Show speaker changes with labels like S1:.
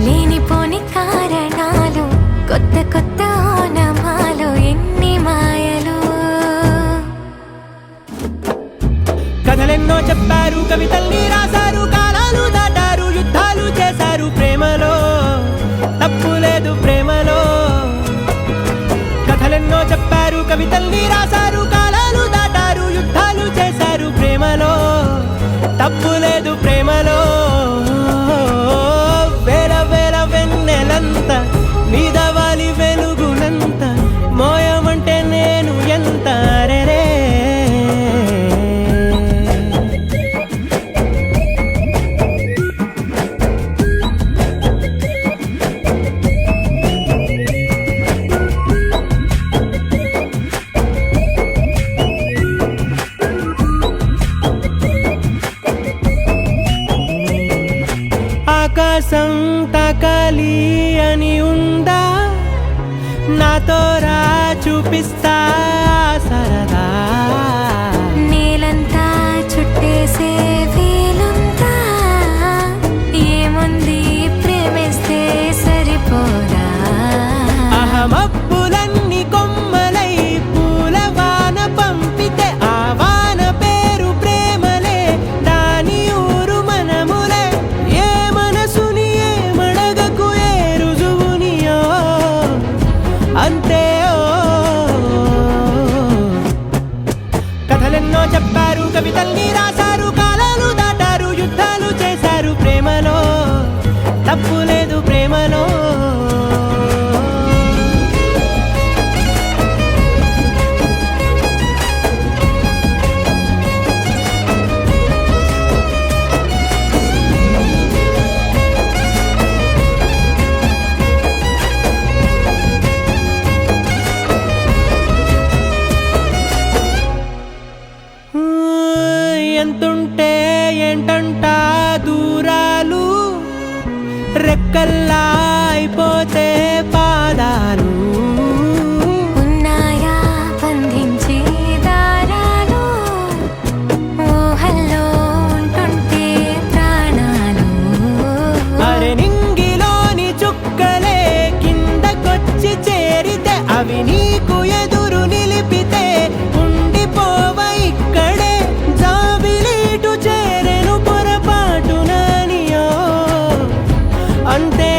S1: లేనిపోని కారణాలు, కొత్త కొత్త ఓనమాలు, ఎన్ని మాయలు.
S2: కథలెన్నో చెప్పారు, కవితల్ని రాశారు, కాలాలు దాటారు, యుద్ధాలు చేశారు ప్రేమలో, తప్పు లేదు ప్రేమలో. కథలెన్నో చెప్పారు, కవితల్ని రాశారు, కాలాలు దాటారు, యుద్ధాలు చేశారు ప్రేమలో, తప్పు లేదు ప్రేమలో. వేల వేల వెన్నెలంత మీద వాలి వెలుగునంత మోయమంటే నేను ఎంత రే. ఆకాశం తాకాలి అని ఉందా, నాతో రా చూపిస్తా సరదా.
S1: నేలంతా చుట్టేసే వీలుందా, ఏముంది ప్రేమిస్తే సరిపోదా.
S2: అహమప్పులన్నీ కొమ్మలై పూలవాన పంపితే ఆ వాన పేరు ప్రేమలే, దాని ఊరు మనములే. ఏ మనసుని ఏ మడగకు ఏ రుజువునియో అంతే. కథలెన్నో చెప్పారు, కవితల్ని రాశారు, కాలాలు దాటారు, యుద్ధాలు చేశారు ప్రేమలో, తప్పు లేదు ప్రేమలో. ఎంతుంటే ఏంటంట దూరాలు, రెక్కల్లా అయిపోతే పాదాలు.
S1: ఉన్నాయా బంధించే దారాలు, ఊహల్లో ఉంటుంటే ప్రాణాలు.
S2: అరే నింగిలోని చుక్కలే కిందకొచ్చి చేరితే, అవి నీకు ఎదురు నిలిపితే ఉండిపోవ ఇక్కడే. జాబిలీటు చేరెను పొరపాటుననియో అంతే.